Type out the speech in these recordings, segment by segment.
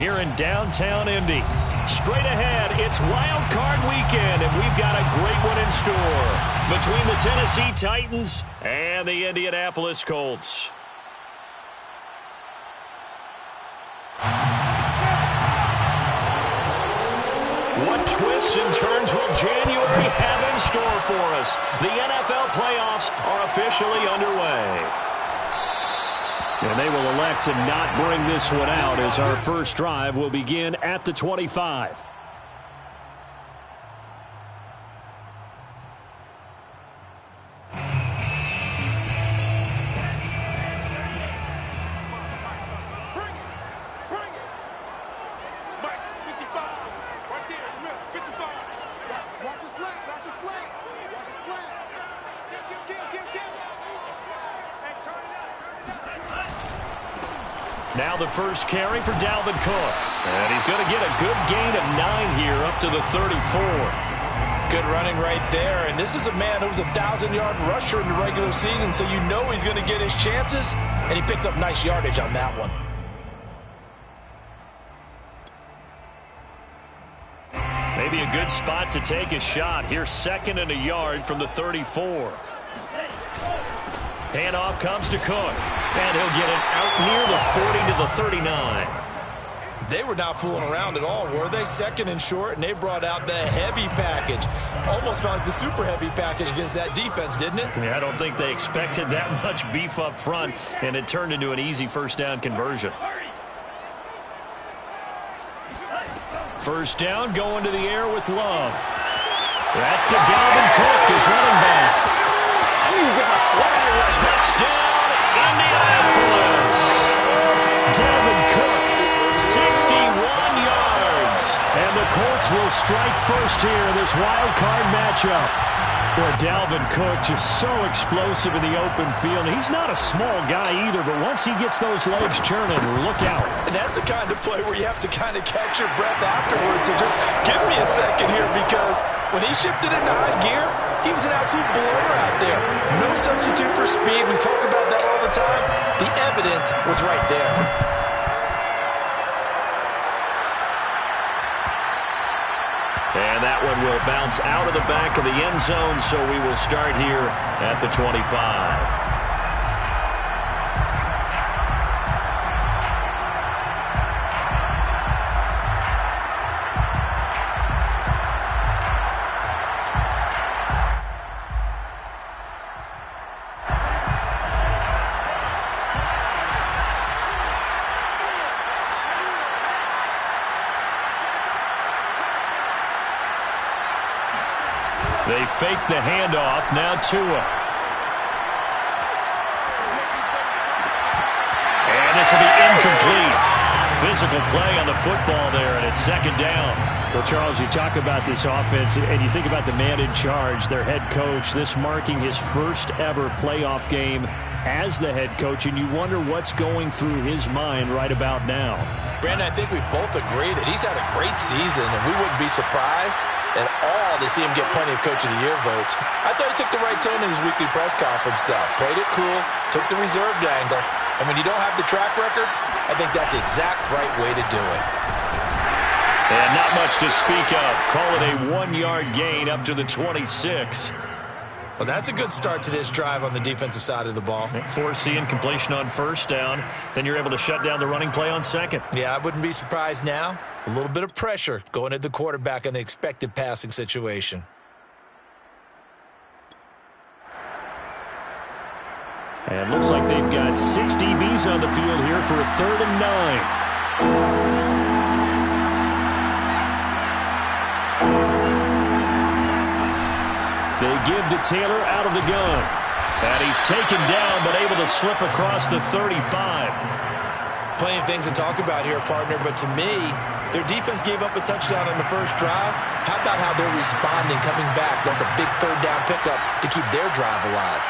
Here in downtown Indy. Straight ahead, it's Wild Card Weekend, and we've got a great one in store between the Tennessee Titans and the Indianapolis Colts. What twists and turns will January have in store for us? The NFL playoffs are officially underway. And they will elect to not bring this one out as our first drive will begin at the 25. Now the first carry for Dalvin Cook. And he's going to get a good gain of 9 here up to the 34. Good running right there. And this is a man who was a 1,000-yard rusher in the regular season, so you know he's going to get his chances. And he picks up nice yardage on that one. Maybe a good spot to take a shot. Here's 2nd and a yard from the 34. Handoff comes to Cook. And he'll get it out near the 40 to the 39. They were not fooling around at all, were they? 2nd and short, and they brought out the heavy package. Almost felt like the super heavy package against that defense, didn't it? Yeah, I don't think they expected that much beef up front, and it turned into an easy first down conversion. First down, going to the air with Love. That's to Dalvin Cook, his running back. Touchdown, Indianapolis. Dalvin Cook, 61 yards. And the Colts will strike first here in this wild card matchup. Boy, Dalvin Cook just so explosive in the open field. He's not a small guy either, but once he gets those legs churning, look out. And that's the kind of play where you have to kind of catch your breath afterwards. So just give me a second here, because when he shifted into high gear, he was an absolute blur out there. No substitute for speed. We talk about that all the time. The evidence was right there. And that one will bounce out of the back of the end zone, so we will start here at the 25. They fake the handoff. Now Tua. And this will be incomplete. Physical play on the football there, and it's 2nd down. Well, Charles, you talk about this offense, and you think about the man in charge, their head coach, this marking his first ever playoff game as the head coach, and you wonder what's going through his mind right about now. Brandon, I think we both agree that he's had a great season, and we wouldn't be surprised at all to see him get plenty of Coach of the Year votes. I thought he took the right tone in his weekly press conference, though. Played it cool, took the reserved angle, and when you don't have the track record, I think that's the exact right way to do it. And not much to speak of. Call it a 1-yard gain up to the 26. Well, that's a good start to this drive on the defensive side of the ball. Forcing completion on first down. Then you're able to shut down the running play on 2nd. Yeah, I wouldn't be surprised now. A little bit of pressure going at the quarterback in the expected passing situation. And looks like they've got 6 DBs on the field here for a 3rd and 9. They give to Taylor out of the gun. And he's taken down, but able to slip across the 35. Plenty of things to talk about here, partner, but to me, their defense gave up a touchdown on the first drive. How about how they're responding, coming back? That's a big 3rd down pickup to keep their drive alive.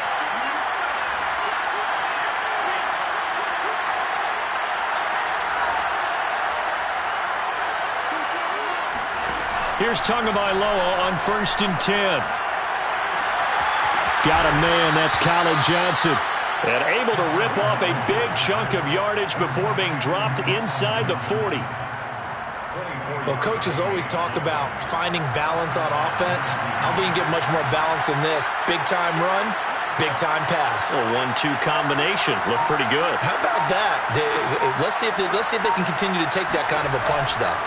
Here's Tagovailoa on 1st and 10. Got a man, that's Colin Johnson. And able to rip off a big chunk of yardage before being dropped inside the 40. Well, coaches always talk about finding balance on offense. I don't think you can get much more balance than this. Big-time run, big-time pass. A 1-2 combination. Looked pretty good. How about that? Let's see if they can continue to take that kind of a punch, though.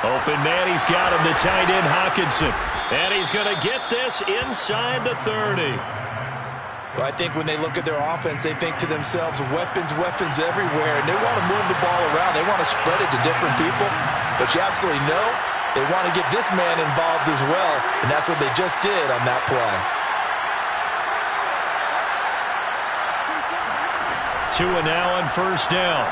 Open man, he's got him, the tight end Hockenson. And he's going to get this inside the 30. Well, I think when they look at their offense, they think to themselves, weapons everywhere. And they want to move the ball around. They want to spread it to different people. But you absolutely know they want to get this man involved as well. And that's what they just did on that play. 2 and now on first down.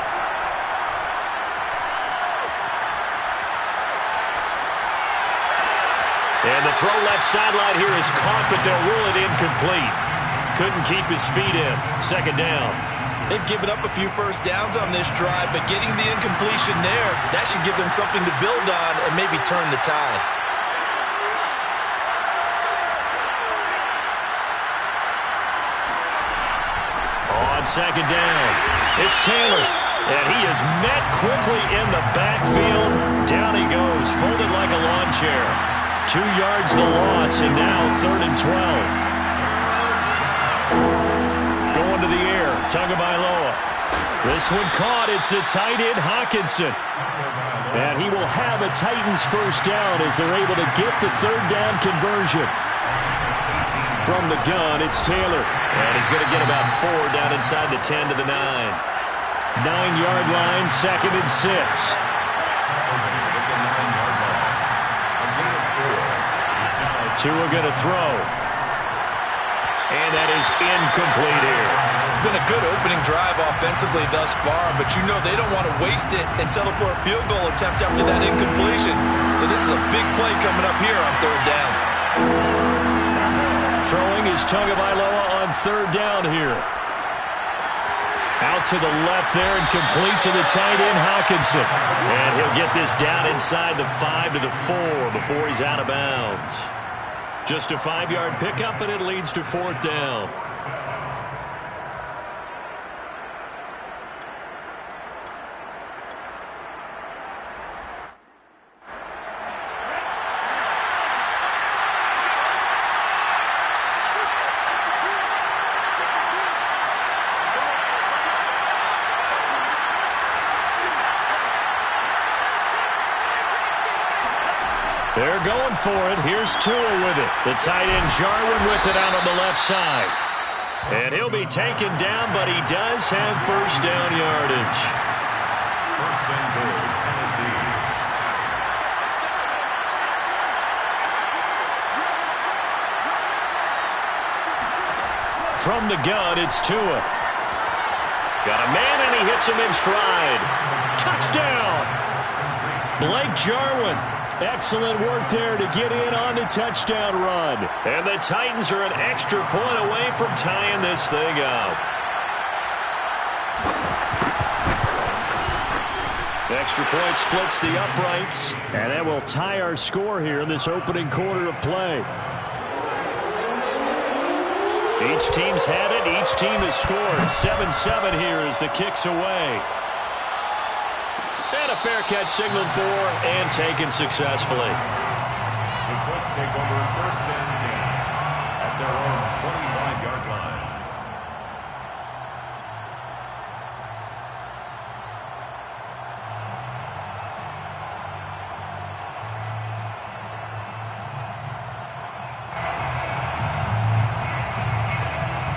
And the throw left sideline here is caught, but they'll rule it incomplete. Couldn't keep his feet in. Second down. They've given up a few first downs on this drive, but getting the incompletion there, that should give them something to build on and maybe turn the tide. On second down, it's Taylor. And he is met quickly in the backfield. Down he goes, folded like a lawn chair. 2 yards the loss, and now 3rd and 12. Going to the air, Tagovailoa. This one caught. It's the tight end Hockenson. And he will have a Titans first down as they're able to get the 3rd down conversion. From the gun, it's Taylor. And he's going to get about 4 down inside the 10 to the 9. 9-yard line, 2nd and 6. Tua going to throw. And that is incomplete here. It's been a good opening drive offensively thus far, but you know they don't want to waste it and settle for a field goal attempt after that incompletion. So this is a big play coming up here on 3rd down. Throwing is Tagovailoa on 3rd down here. Out to the left there and complete to the tight end Hockenson. And he'll get this down inside the 5 to the 4 before he's out of bounds. Just a 5-yard pickup, and it leads to 4th down. They're going for it. Here's Tua with it. The tight end Jarwin with it out on the left side. And he'll be taken down, but he does have first down yardage. First and goal, Tennessee. From the gun, it's Tua. Got a man, and he hits him in stride. Touchdown! Blake Jarwin. Excellent work there to get in on the touchdown run. And the Titans are an extra point away from tying this thing up. Extra point splits the uprights. And that will tie our score here in this opening quarter of play. Each team's had it. Each team has scored. 7-7 here as the kick's away. And a fair catch signaled for and taken successfully. The Colts take over 1st and 10 at their own 25-yard line.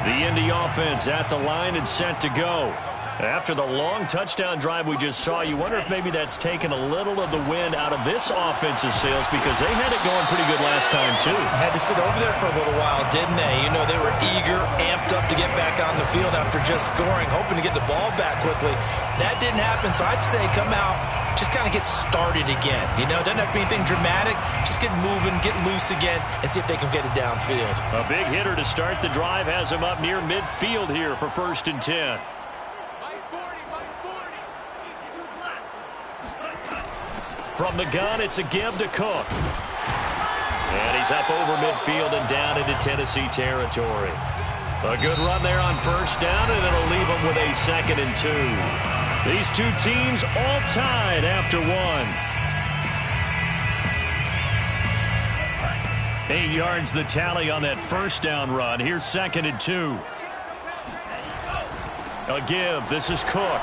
The Indy offense at the line and set to go. After the long touchdown drive we just saw, you wonder if maybe that's taken a little of the wind out of this offensive sails because they had it going pretty good last time, too. Had to sit over there for a little while, didn't they? You know, they were eager, amped up to get back on the field after just scoring, hoping to get the ball back quickly. That didn't happen, so I'd say come out, just kind of get started again. You know, doesn't have to be anything dramatic. Just get moving, get loose again, and see if they can get it downfield. A big hitter to start the drive has him up near midfield here for 1st and 10. From the gun, it's a give to Cook. And he's up over midfield and down into Tennessee territory. A good run there on 1st down, and it'll leave him with a 2nd and 2. These two teams all tied after one. 8 yards the tally on that first down run. Here's 2nd and 2. A give. This is Cook.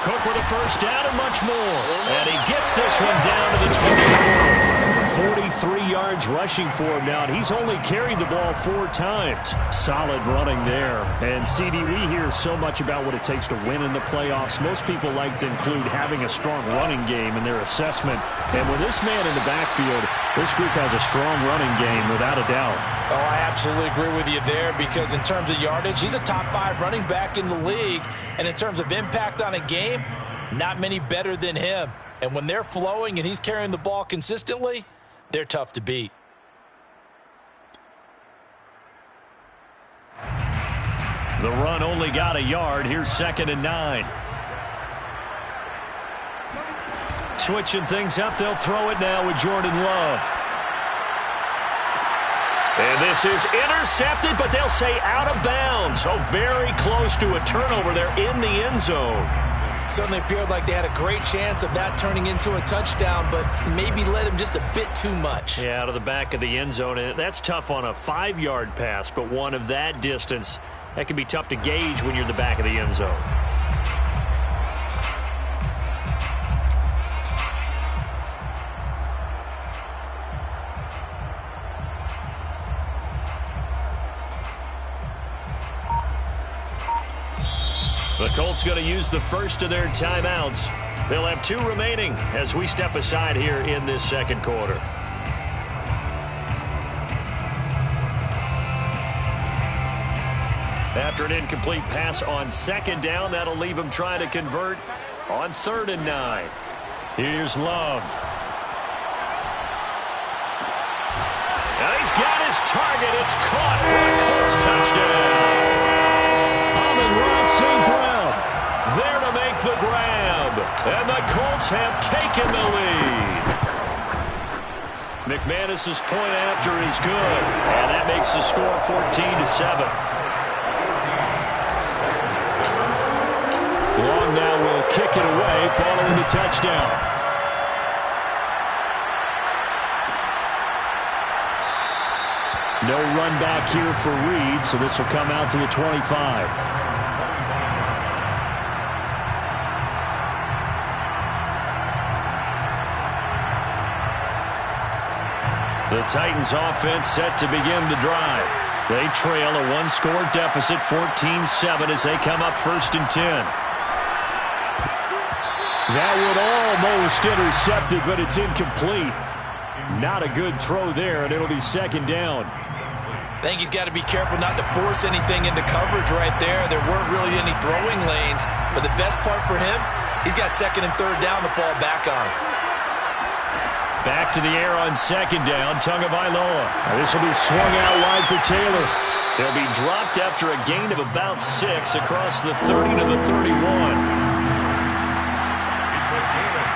Cook with a first down and much more. And he gets this one down to the 24. 43 yards rushing for him now, and he's only carried the ball 4 times. Solid running there. And CD, we hear so much about what it takes to win in the playoffs. Most people like to include having a strong running game in their assessment. And with this man in the backfield, this group has a strong running game without a doubt. Oh, I absolutely agree with you there, because in terms of yardage, he's a top 5 running back in the league. And in terms of impact on a game, not many better than him. And when they're flowing and he's carrying the ball consistently, they're tough to beat. The run only got a yard. Here's 2nd and 9. Switching things up, they'll throw it now with Jordan Love. And this is intercepted, but they'll say out of bounds. So very close to a turnover there in the end zone. Certainly appeared like they had a great chance of that turning into a touchdown, but maybe led him just a bit too much. Yeah, out of the back of the end zone. And that's tough on a 5-yard pass, but one of that distance, that can be tough to gauge when you're in the back of the end zone. The Colts going to use the first of their timeouts. They'll have 2 remaining as we step aside here in this second quarter. After an incomplete pass on 2nd down, that'll leave him trying to convert on 3rd and 9. Here's Love. Now he's got his target. It's caught for a Colts touchdown. Amon-Ra St. Brown there to make the grab. And the Colts have taken the lead. McManus's point after is good. And that makes the score 14-7. Long now will kick it away following the touchdown. No run back here for Reed, so this will come out to the 25. The Titans offense set to begin the drive. They trail a 1-score deficit, 14-7, as they come up 1st and 10. That would almost intercept it, but it's incomplete. Not a good throw there, and it'll be 2nd down. I think he's got to be careful not to force anything into coverage right there. There weren't really any throwing lanes, but the best part for him, he's got 2nd and 3rd down to fall back on. Back to the air on 2nd down, Tagovailoa. This will be swung out wide for Taylor. They'll be dropped after a gain of about 6 across the 30 to the 31. It's a gain of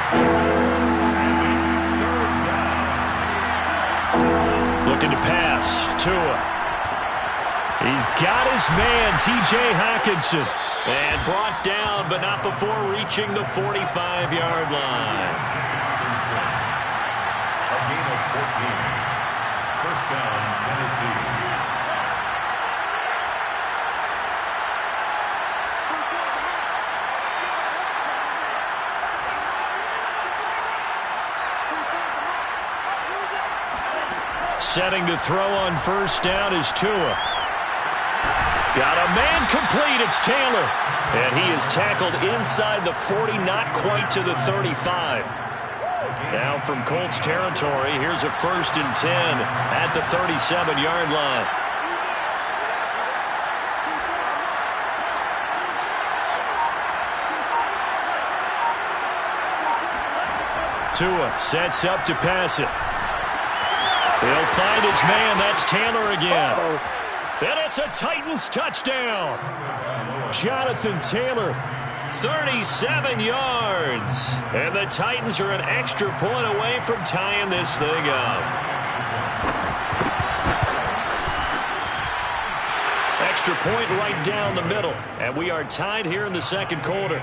6. Looking to pass. Tua. He's got his man, T.J. Hockenson. And brought down, but not before reaching the 45-yard line. A gain of 14. 1st down, Tennessee. Setting to throw on 1st down is Tua. Got a man complete. It's Taylor. And he is tackled inside the 40, not quite to the 35. Now from Colts territory, here's a 1st and 10 at the 37-yard line. Tua sets up to pass it. He'll find his man. That's Taylor again. And it's a Titans touchdown. Jonathan Taylor, 37 yards. And the Titans are an extra point away from tying this thing up. Extra point right down the middle. And we are tied here in the second quarter.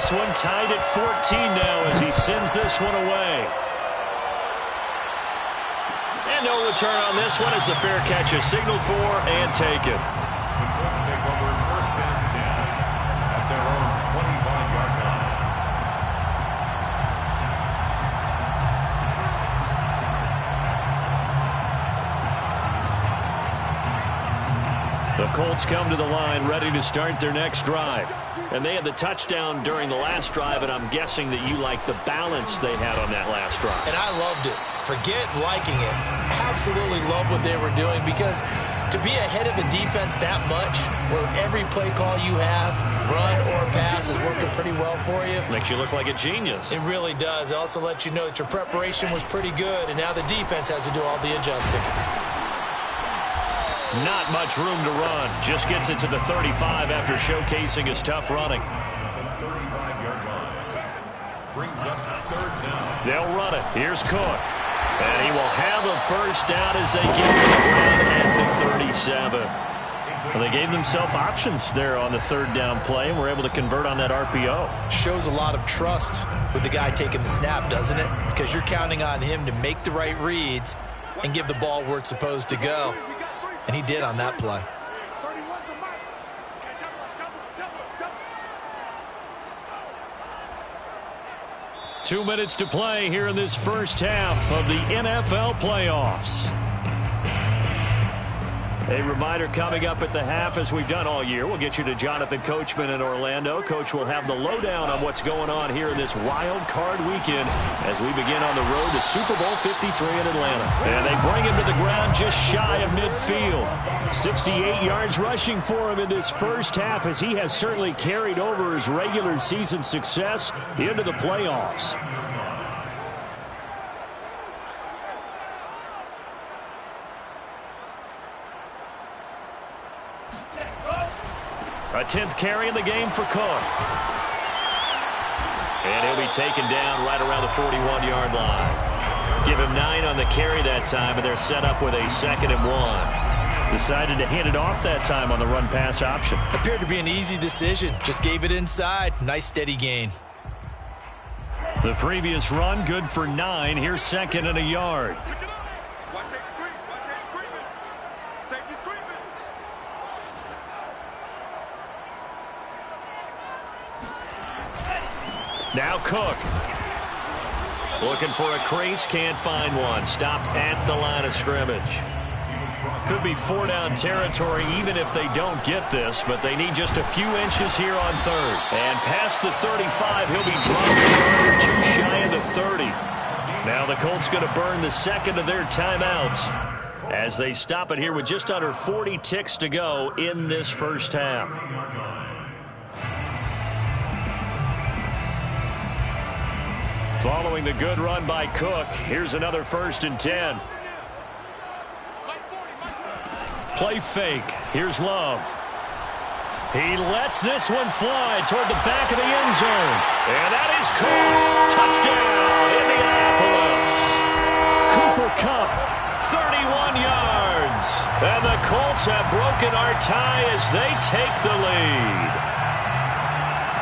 this one, tied at 14 now as he sends this one away. And no return on this one as the fair catch is signaled for and taken. The Colts take over 1st and 10 at their own 25-yard line. The Colts come to the line ready to start their next drive. And they had the touchdown during the last drive, and I'm guessing that you like the balance they had on that last drive. And I loved it. Forget liking it. Absolutely love what they were doing, because to be ahead of a defense that much, where every play call you have, run or pass, is working pretty well for you. Makes you look like a genius. It really does. It also lets you know that your preparation was pretty good, and now the defense has to do all the adjusting. Not much room to run. Just gets it to the 35 after showcasing his tough running. 35-yard line. Brings up 3rd down. They'll run it. Here's Cook. And he will have a first down as they get to the ground at the 37. Well, they gave themselves options there on the 3rd down play and were able to convert on that RPO. Shows a lot of trust with the guy taking the snap, doesn't it? Because you're counting on him to make the right reads and give the ball where it's supposed to go. And he did on that play. 2 minutes to play here in this first half of the NFL playoffs. A reminder coming up at the half, as we've done all year. We'll get you to Jonathan Coachman in Orlando. Coach will have the lowdown on what's going on here in this wild card weekend as we begin on the road to Super Bowl 53 in Atlanta. And they bring him to the ground just shy of midfield. 68 yards rushing for him in this first half, as he has certainly carried over his regular season success into the playoffs. A 10th carry in the game for Cook. And he'll be taken down right around the 41-yard line. Give him 9 on the carry that time, and they're set up with a 2nd and 1. Decided to hand it off that time on the run-pass option. Appeared to be an easy decision. Just gave it inside. Nice steady gain. The previous run good for 9. Here's 2nd and a yard. Now Cook. Looking for a crease, can't find one. Stopped at the line of scrimmage. Could be 4-down territory even if they don't get this, but they need just a few inches here on 3rd. And past the 35, he'll be dropped a yard or 2 shy of the 30. Now the Colts going to burn the 2nd of their timeouts as they stop it here with just under 40 ticks to go in this first half. Following the good run by Cook, here's another 1st and 10. Play fake. Here's Love. He lets this one fly toward the back of the end zone. And that is caught. Touchdown, Indianapolis. Cooper Kupp, 31 yards. And the Colts have broken our tie as they take the lead.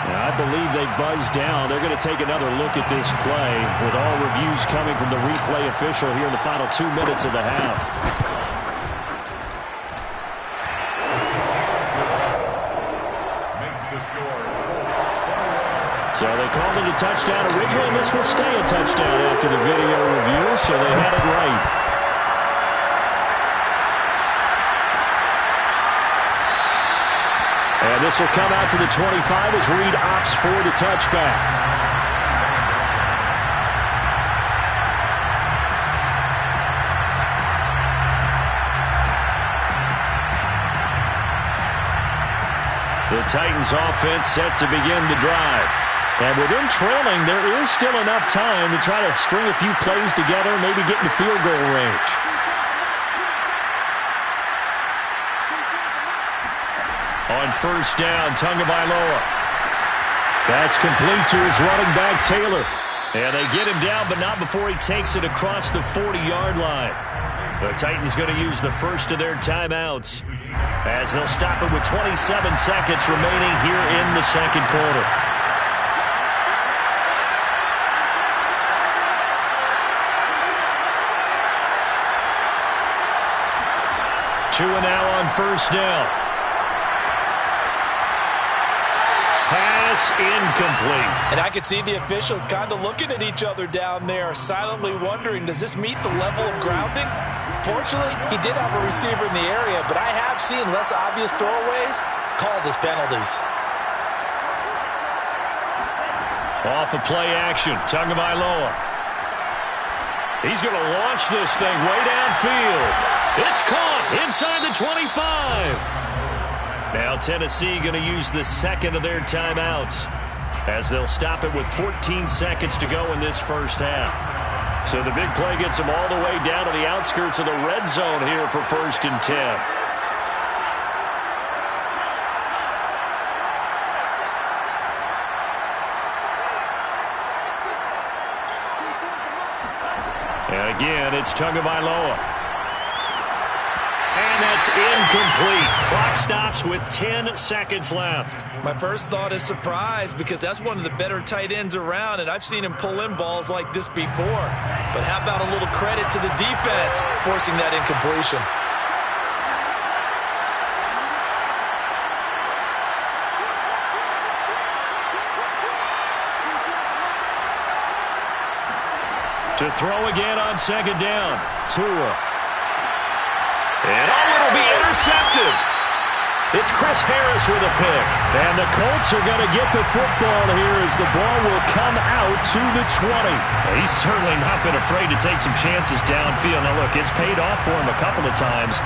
I believe they buzzed down. They're going to take another look at this play with all reviews coming from the replay official here in the final 2 minutes of the half. Makes the score. So they called it a touchdown originally, and this will stay a touchdown after the video review, so they had it right. And this will come out to the 25 as Reed opts for the touchback. The Titans offense set to begin the drive. And with them trailing, there is still enough time to try to string a few plays together, maybe get into field goal range. On 1st down, Tagovailoa. That's complete to his running back, Taylor. And they get him down, but not before he takes it across the 40-yard line. The Titans going to use the first of their timeouts as they'll stop it with 27 seconds remaining here in the 2nd quarter. Tua now on first down. Pass incomplete. And I could see the officials kind of looking at each other down there, silently wondering, does this meet the level of grounding? Fortunately, he did have a receiver in the area, but I have seen less obvious throwaways called as penalties. Off of play action, Tagovailoa. He's going to launch this thing way downfield. It's caught inside the 25. Now Tennessee going to use the second of their timeouts as they'll stop it with 14 seconds to go in this first half. So the big play gets them all the way down to the outskirts of the red zone here for 1st and 10. And again, it's Tagovailoa. And that's incomplete. Clock stops with 10 seconds left. My first thought is surprise because that's one of the better tight ends around, and I've seen him pull in balls like this before. But how about a little credit to the defense forcing that incompletion? To throw again on second down. Tua. And it'll be intercepted. It's Chris Harris with a pick. And the Colts are going to get the football here as the ball will come out to the 20. Well, he's certainly not been afraid to take some chances downfield. Now, look, it's paid off for him a couple of times.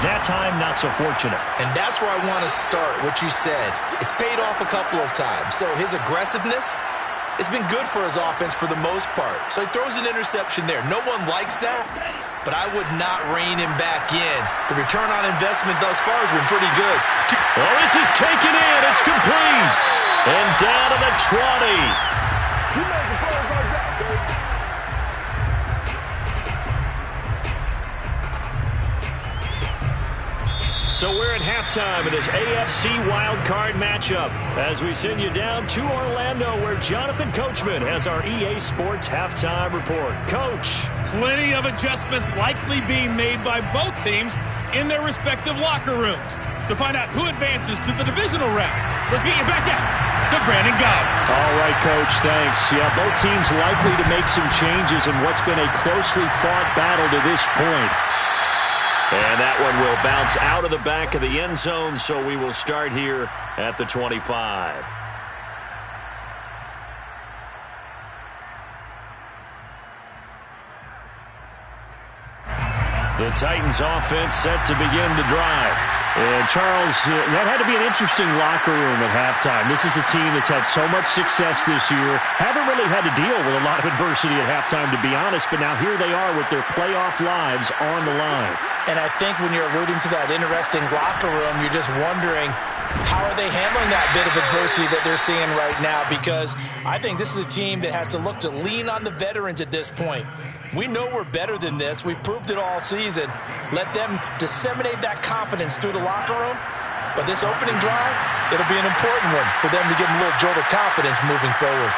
That time, not so fortunate. And that's where I want to start, what you said. It's paid off a couple of times. So his aggressiveness, it's been good for his offense for the most part. So he throws an interception there. No one likes that, but I would not rein him back in. The return on investment thus far has been pretty good. Well, this is taken in. It's complete. And down to the 20. So we're at halftime of this AFC wildcard matchup as we send you down to Orlando where Jonathan Coachman has our EA Sports halftime report. Coach. Plenty of adjustments likely being made by both teams in their respective locker rooms. To find out who advances to the divisional round, let's get you back out to Brandon Gobb. All right, Coach, thanks. Yeah, both teams likely to make some changes in what's been a closely fought battle to this point. And that one will bounce out of the back of the end zone, so we will start here at the 25. The Titans offense set to begin the drive. And Charles, that had to be an interesting locker room at halftime. This is a team that's had so much success this year. Haven't really had to deal with a lot of adversity at halftime, to be honest, but now here they are with their playoff lives on the line. And I think when you're alluding to that interesting locker room, you're just wondering, how are they handling that bit of adversity that they're seeing right now? Because I think this is a team that has to look to lean on the veterans at this point. We know we're better than this. We've proved it all season. Let them disseminate that confidence through the locker room. But this opening drive, it'll be an important one for them to give them a little jolt of confidence moving forward.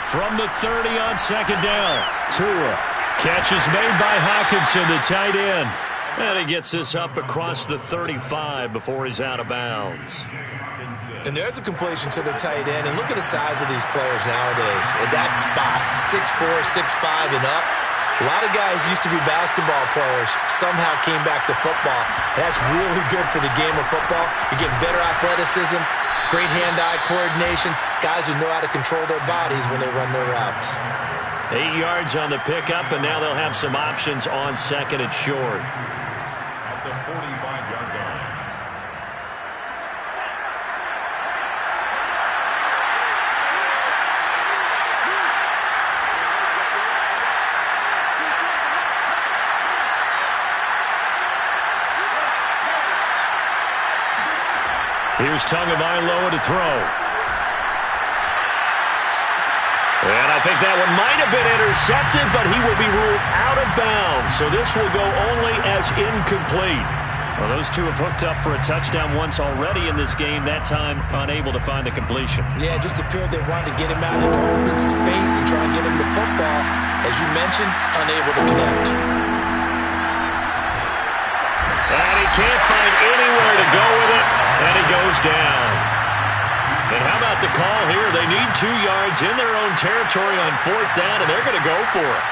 From the 30 on second down, Tua. Catch is made by Hockenson, the tight end. And he gets this up across the 35 before he's out of bounds. And there's a completion to the tight end. And look at the size of these players nowadays. At that spot, 6'4", 6'5", and up. A lot of guys used to be basketball players, somehow came back to football. That's really good for the game of football. You get better athleticism, great hand-eye coordination, guys who know how to control their bodies when they run their routes. 8 yards on the pickup, and now they'll have some options on second and short. At the 45-yard line. Here's Tagovailoa to throw. And I think that one might have been intercepted, but he will be ruled out of bounds. So this will go only as incomplete. Well, those two have hooked up for a touchdown once already in this game, that time unable to find the completion. Yeah, it just appeared they wanted to get him out into open space and try and get him the football. As you mentioned, unable to connect. And he can't find anywhere to go with it, and he goes down. And how about the call here? They need 2 yards in their own territory on 4th down, and they're going to go for it.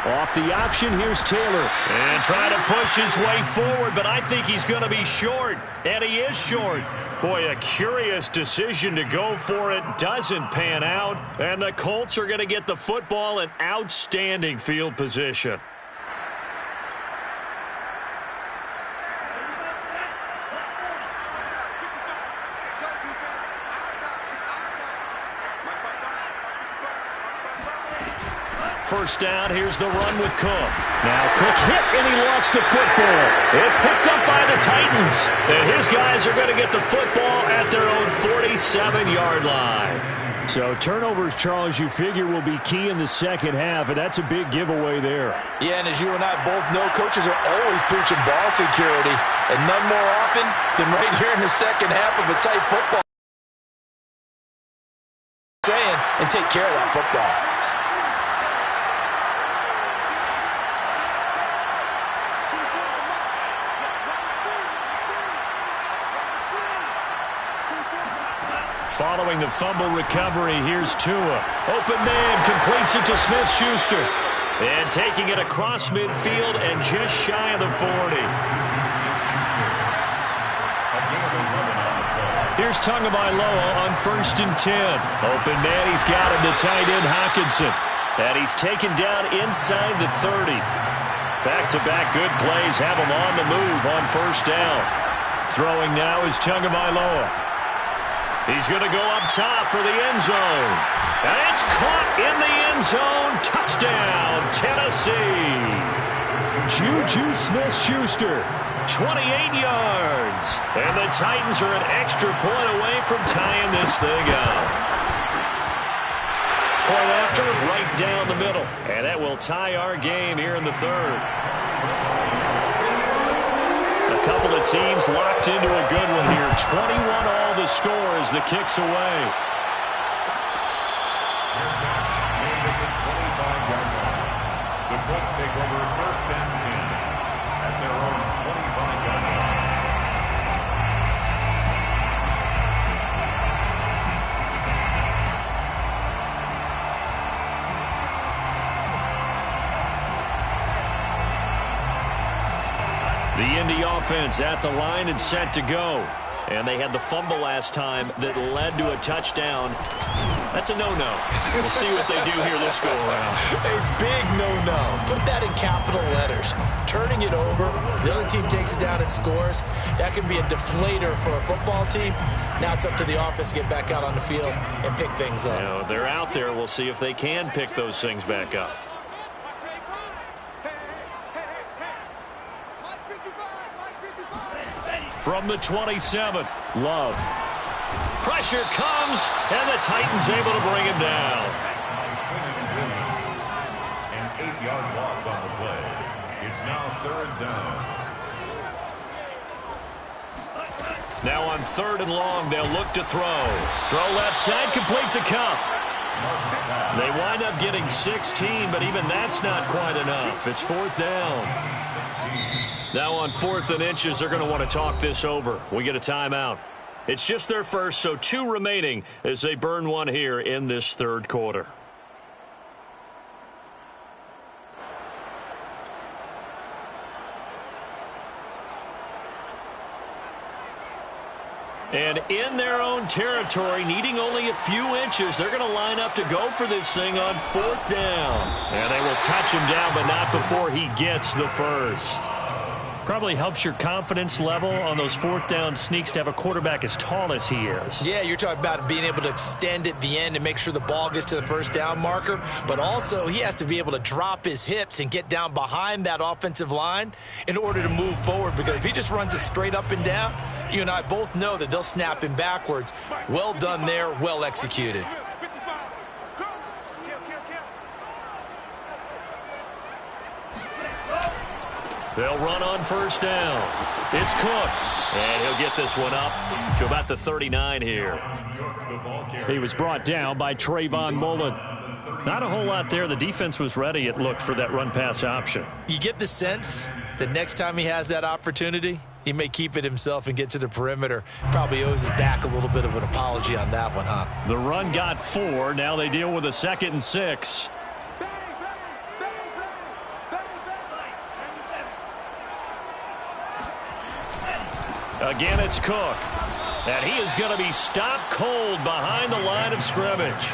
Off the option, here's Taylor. And trying to push his way forward, but I think he's going to be short. And he is short. Boy, a curious decision to go for it. Doesn't pan out. And the Colts are going to get the football in outstanding field position. First down, here's the run with Cook. Now Cook hit and he lost the football. It's picked up by the Titans. And his guys are going to get the football at their own 47-yard line. So turnovers, Charles, you figure will be key in the second half, and that's a big giveaway there. Yeah, and as you and I both know, coaches are always preaching ball security, and none more often than right here in the second half of a tight football. And take care of that football. Following the fumble recovery, here's Tua. Open man, completes it to Smith-Schuster. And taking it across midfield and just shy of the 40. Here's Tagovailoa on 1st and 10. Open man, he's got him, the tight end Hockenson. And he's taken down inside the 30. Back-to-back good plays have him on the move on 1st down. Throwing now is Tagovailoa. He's going to go up top for the end zone. And it's caught in the end zone. Touchdown, Tennessee. Juju Smith-Schuster, 28 yards. And the Titans are an extra point away from tying this thing up. Point after, right down the middle. And that will tie our game here in the 3rd. A couple of teams locked into a good one here. 21 all the score as the kick's away. The Colts take over 1st and 10 at their own 25-yard line. The Indy offense at the line and set to go. And they had the fumble last time that led to a touchdown. That's a no-no. We'll see what they do here this go-around. A big no-no. Put that in capital letters. Turning it over, the other team takes it down and scores. That can be a deflator for a football team. Now it's up to the offense to get back out on the field and pick things up. You know, they're out there. We'll see if they can pick those things back up. From the 27, Love. Pressure comes, and the Titans able to bring him down. An 8-yard loss on the play. It's now 3rd down. Now on 3rd and long, they'll look to throw. Throw left side, complete to Kupp. They wind up getting 16, but even that's not quite enough. It's 4th down. Now on 4th and inches, they're going to want to talk this over. We get a timeout. It's just their first, so 2 remaining as they burn one here in this 3rd quarter. And in their own territory, needing only a few inches, they're going to line up to go for this thing on 4th down. And they will touch him down, but not before he gets the first. Probably helps your confidence level on those fourth down sneaks to have a quarterback as tall as he is. Yeah, you're talking about being able to extend at the end and make sure the ball gets to the first down marker. But also, he has to be able to drop his hips and get down behind that offensive line in order to move forward. Because if he just runs it straight up and down, you and I both know that they'll snap him backwards. Well done there, well executed. They'll run on first down. It's Cook. And he'll get this one up to about the 39 here. He was brought down by Trayvon Mullen. Not a whole lot there. The defense was ready, it looked, for that run-pass option. You get the sense that next time he has that opportunity, he may keep it himself and get to the perimeter. Probably owes his back a little bit of an apology on that one, huh? The run got 4. Now they deal with a 2nd and 6. Again, it's Cook. And he is going to be stopped cold behind the line of scrimmage.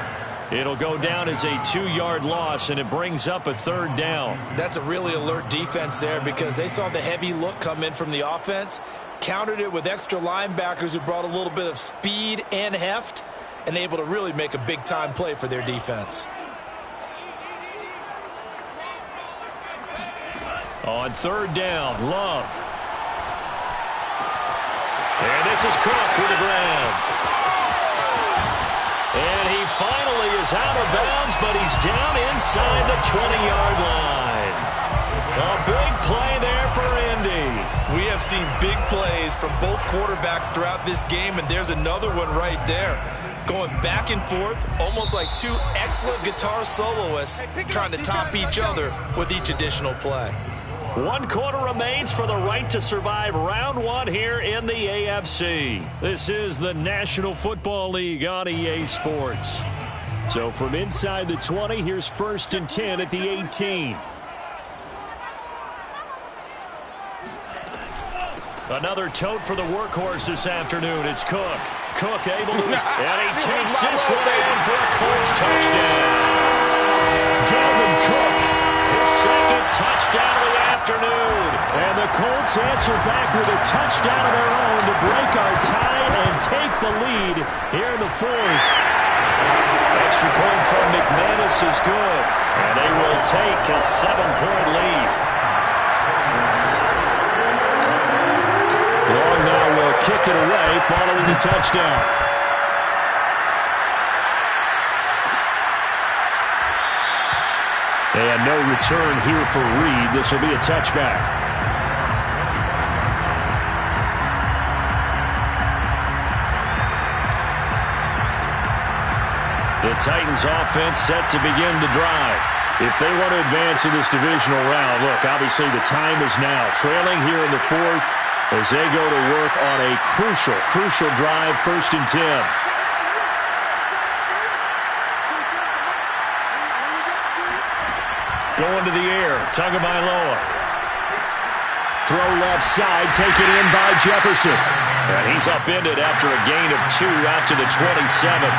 It'll go down as a 2-yard loss, and it brings up a 3rd down. That's a really alert defense there because they saw the heavy look come in from the offense, countered it with extra linebackers who brought a little bit of speed and heft, and able to really make a big-time play for their defense. On 3rd down, Love. And this is Cook with the grab. And he finally is out of bounds, but he's down inside the 20-yard line. A big play there for Indy. We have seen big plays from both quarterbacks throughout this game, and there's another one right there. Going back and forth, almost like two excellent guitar soloists trying to top each other with each additional play. 1 quarter remains for the right to survive round 1 here in the AFC. This is the National Football League on EA Sports. So from inside the 20, here's 1st and 10 at the 18. Another tote for the workhorse this afternoon. It's Cook. Cook able to... and he takes this one in for a Colts touchdown. Dalvin Cook, his 2nd touchdown of the afternoon. And the Colts answer back with a touchdown of their own to break our tie and take the lead here in the 4th. Extra point from McManus is good. And they will take a 7-point lead. Long now will kick it away following the touchdown. And no return here for Reed. This will be a touchback. The Titans offense set to begin the drive. If they want to advance in this divisional round, look, obviously the time is now. Trailing here in the 4th as they go to work on a crucial drive, 1st and 10. Going to the air, Tagovailoa. Throw left side, taken in by Jefferson. And he's upended after a gain of 2 out to the 27.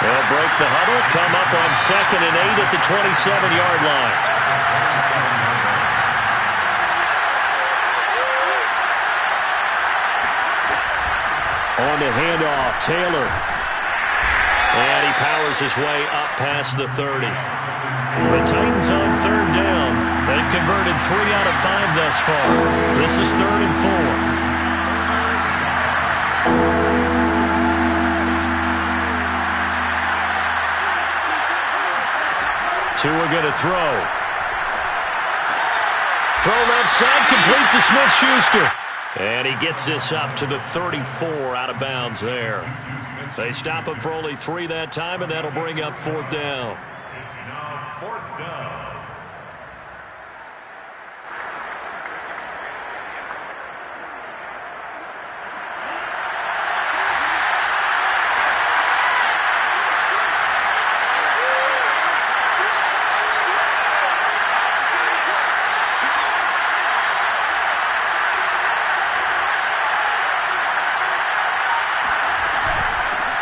They'll break the huddle, come up on 2nd and 8 at the 27-yard line. On the handoff, Taylor. And he powers his way up past the 30. The Titans on 3rd down. They've converted 3 out of 5 thus far. This is 3rd and 4. Tua going to throw. Throw left side, complete to Smith-Schuster. And he gets this up to the 34 out of bounds there. They stop him for only 3 that time, and that'll bring up 4th down. It's now 4th down.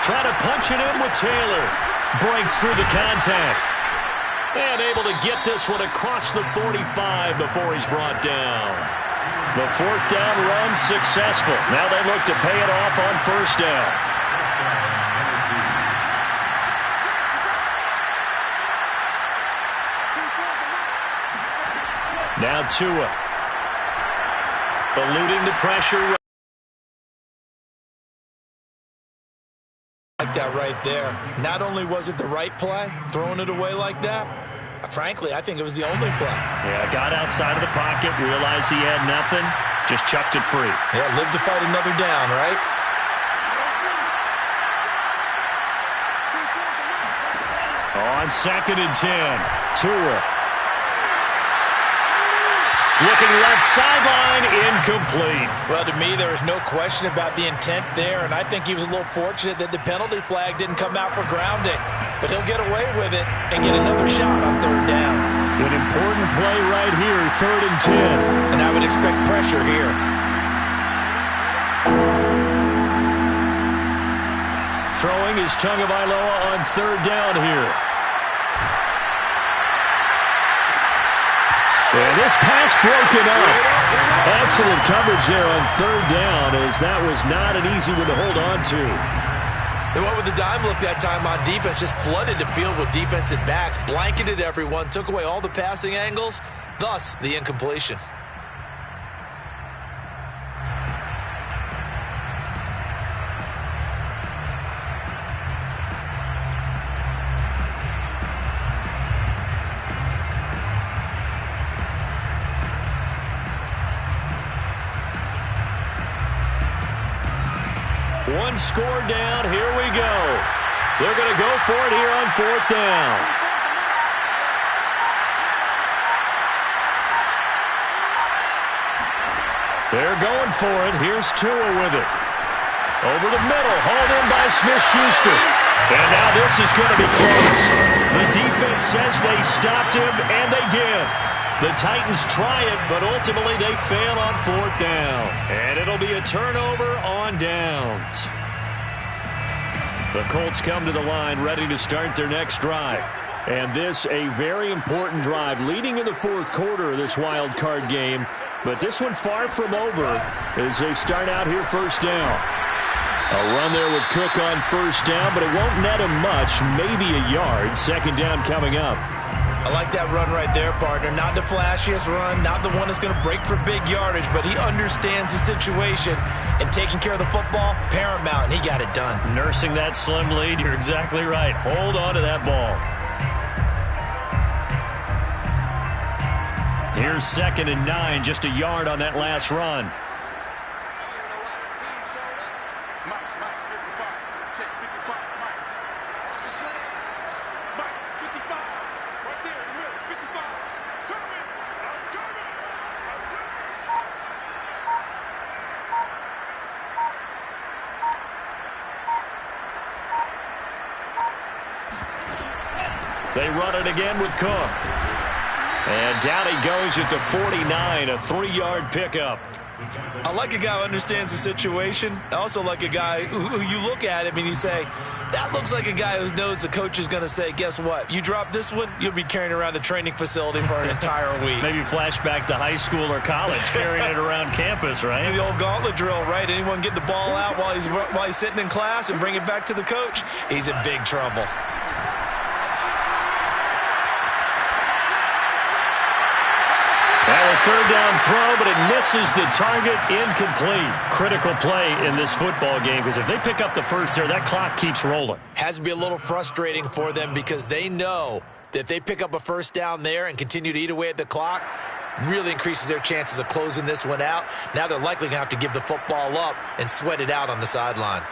Trying to punch it in with Taylor. Breaks through the contact. And able to get this one across the 45 before he's brought down. The fourth down run successful. Now they look to pay it off on first down. First down, Tennessee. Now Tua. Eluding the pressure. Like that right there. Not only was it the right play, throwing it away like that, frankly, I think it was the only play. Yeah, got outside of the pocket, realized he had nothing, just chucked it free. Yeah, live to fight another down, right? On 2nd and 10, Tua. Looking left sideline, incomplete. Well, to me, there was no question about the intent there, and I think he was a little fortunate that the penalty flag didn't come out for grounding. But he'll get away with it and get another shot on third down. An important play right here, 3rd and 10. And I would expect pressure here. Throwing is Tagovailoa on 3rd down here. And this pass broken up. Excellent coverage there on 3rd down, as that was not an easy one to hold on to. They went with the dime look that time on defense, just flooded the field with defensive backs, blanketed everyone, took away all the passing angles, thus the incompletion. One score down. Here we go. They're going to go for it here on 4th down. They're going for it. Here's Tua with it. Over the middle. Hauled in by Smith-Schuster. And now this is going to be close. The defense says they stopped him, and they did. The Titans try it, but ultimately they fail on 4th down. And it'll be a turnover on downs. The Colts come to the line ready to start their next drive. And this a very important drive leading in the 4th quarter of this wild card game. But this one far from over as they start out here first down. A run there with Cook on first down, but it won't net him much, maybe a yard. 2nd down coming up. I like that run right there, partner. Not the flashiest run, not the one that's going to break for big yardage, but he understands the situation, and taking care of the football, paramount, and he got it done. Nursing that slim lead, you're exactly right. Hold on to that ball. Here's 2nd and 9, just a yard on that last run. They run it again with Cook. And down he goes at the 49, a 3-yard pickup. I like a guy who understands the situation. I also like a guy who you look at him and you say, that looks like a guy who knows the coach is going to say, guess what? You drop this one, you'll be carrying around a training facility for an entire week. Maybe flashback to high school or college, carrying it around campus, right? The old gauntlet drill, right? Anyone get the ball out while he's sitting in class and bring it back to the coach, he's in big trouble. Well, a 3rd down throw, but it misses the target, incomplete. Critical play in this football game, because if they pick up the first there, that clock keeps rolling. Has to be a little frustrating for them because they know that if they pick up a first down there and continue to eat away at the clock, really increases their chances of closing this one out. Now they're likely going to have to give the football up and sweat it out on the sideline.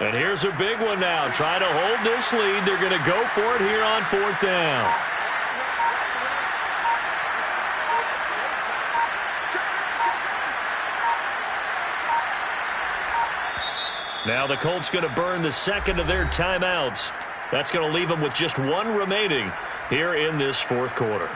And here's a big one now. Trying to hold this lead. They're going to go for it here on 4th down. Now the Colts going to burn the 2nd of their timeouts. That's going to leave them with just 1 remaining here in this 4th quarter.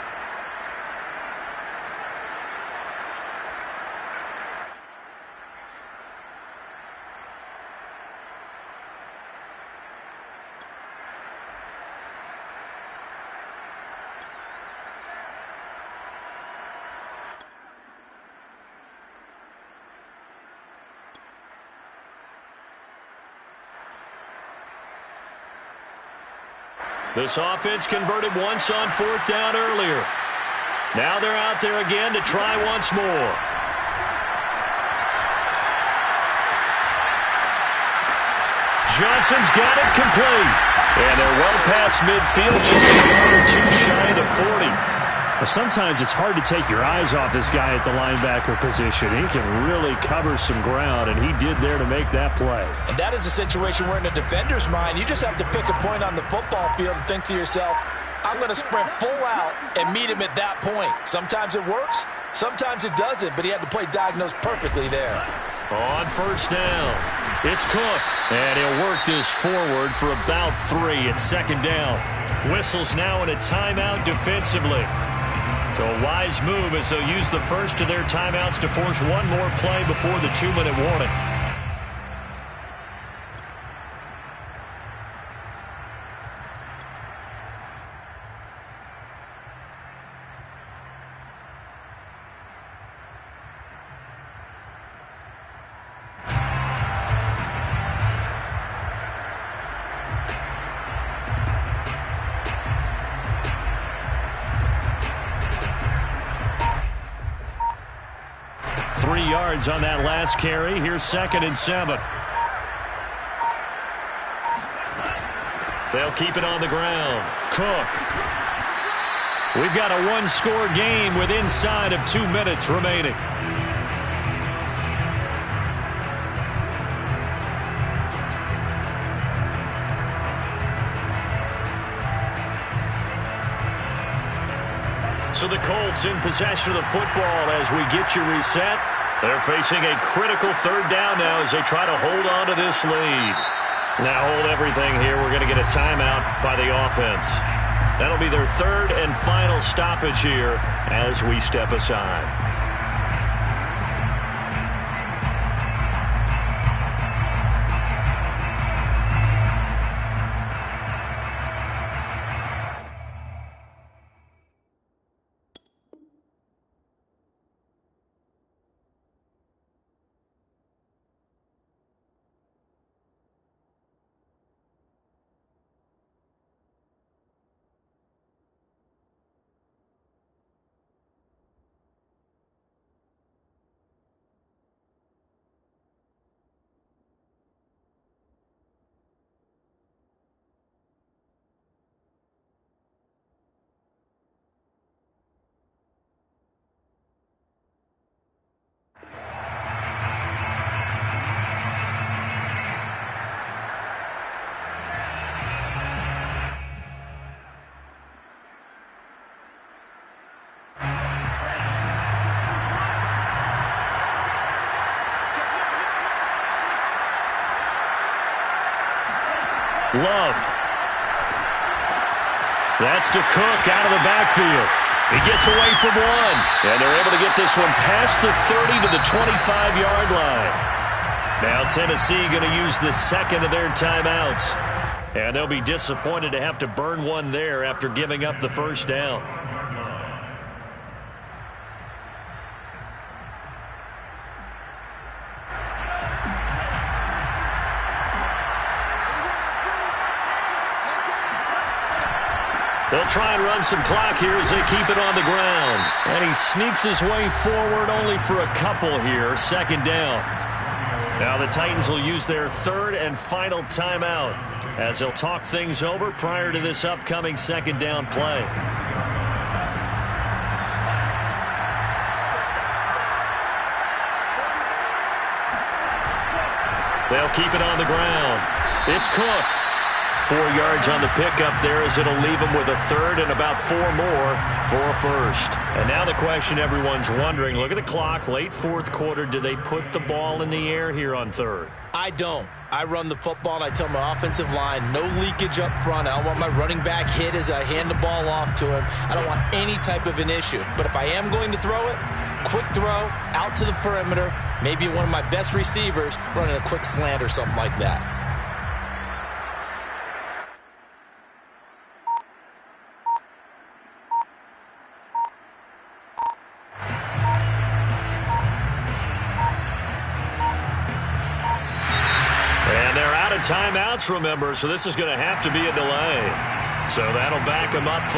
This offense converted once on 4th down earlier. Now they're out there again to try once more. Johnson's got it complete. And they're well past midfield, just a yard or two shy of the 40. Well, sometimes it's hard to take your eyes off this guy at the linebacker position. He can really cover some ground, and he did there to make that play. And that is a situation where in the defender's mind, you just have to pick a point on the football field and think to yourself, I'm going to sprint full out and meet him at that point. Sometimes it works, sometimes it doesn't, but he had to play diagnose perfectly there. On 1st down, it's Cook, and he'll work this forward for about 3 at 2nd down. Whistles now in a timeout defensively. So a wise move as they'll use the first of their timeouts to force one more play before the 2-minute warning. On that last carry. Here's 2nd and 7. They'll keep it on the ground. Cook. We've got a one-score game with inside of 2 minutes remaining. So the Colts in possession of the football as we get you reset. They're facing a critical 3rd down now as they try to hold on to this lead. Now hold everything here. We're going to get a timeout by the offense. That'll be their 3rd and final stoppage here as we step aside. Love. That's to Cook out of the backfield. He gets away from one. And they're able to get this one past the 30 to the 25-yard line. Now Tennessee going to use the 2nd of their timeouts. And they'll be disappointed to have to burn one there after giving up the 1st down. They'll try and run some clock here as they keep it on the ground. And he sneaks his way forward only for a couple here. 2nd down. Now the Titans will use their 3rd and final timeout as they'll talk things over prior to this upcoming 2nd down play. They'll keep it on the ground. It's Cook. 4 yards on the pickup there as it'll leave him with a 3rd and about 4 more for a 1st. And now the question everyone's wondering, look at the clock, late 4th quarter, do they put the ball in the air here on 3rd? I don't. I run the football and I tell my offensive line, no leakage up front. I don't want my running back hit as I hand the ball off to him. I don't want any type of an issue. But if I am going to throw it, quick throw, out to the perimeter, maybe one of my best receivers running a quick slant or something like that. Timeouts, remember, so this is going to have to be a delay. So that'll back them up 5.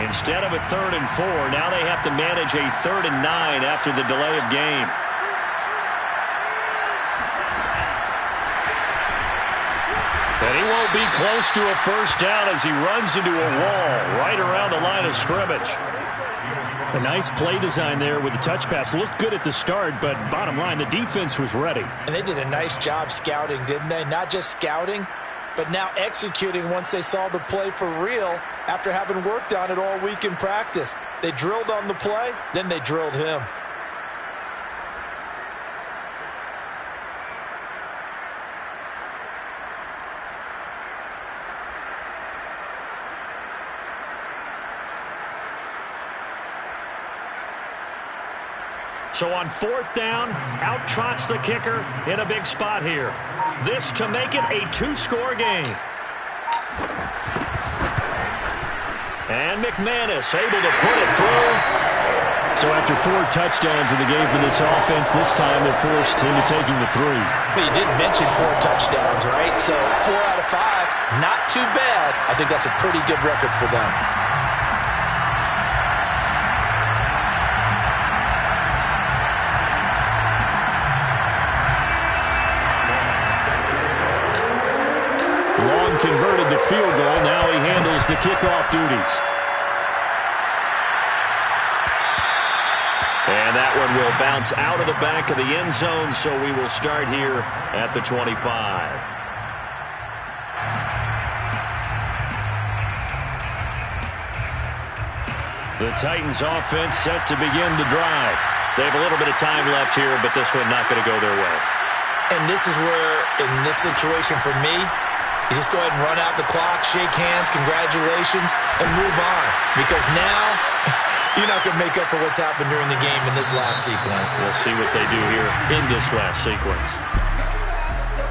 Instead of a 3rd and 4, now they have to manage a 3rd and 9 after the delay of game. And he won't be close to a first down as he runs into a wall right around the line of scrimmage. A nice play design there with the touch pass. Looked good at the start, but bottom line, the defense was ready. And they did a nice job scouting, didn't they? Not just scouting, but now executing once they saw the play for real after having worked on it all week in practice. They drilled on the play, then they drilled him. So on 4th down, out trots the kicker in a big spot here. This to make it a 2-score game. And McManus able to put it through. So after 4 touchdowns in the game for this offense, this time they're forced into taking the 3. But you did mention 4 touchdowns, right? So 4 out of 5, not too bad. I think that's a pretty good record for them. Converted the field goal. Now he handles the kickoff duties. And that one will bounce out of the back of the end zone, so we will start here at the 25. The Titans offense set to begin the drive. They have a little bit of time left here, but this one not going to go their way. And this is where, in this situation for me, you just go ahead and run out the clock, shake hands, congratulations, and move on. Because now, you're not going to make up for what's happened during the game in this last sequence. We'll see what they do here in this last sequence.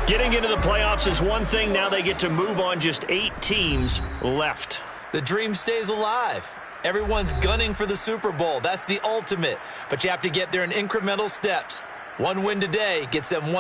Getting into the playoffs is one thing. Now they get to move on. Just 8 teams left. The dream stays alive. Everyone's gunning for the Super Bowl. That's the ultimate. But you have to get there in incremental steps. One win today gets them one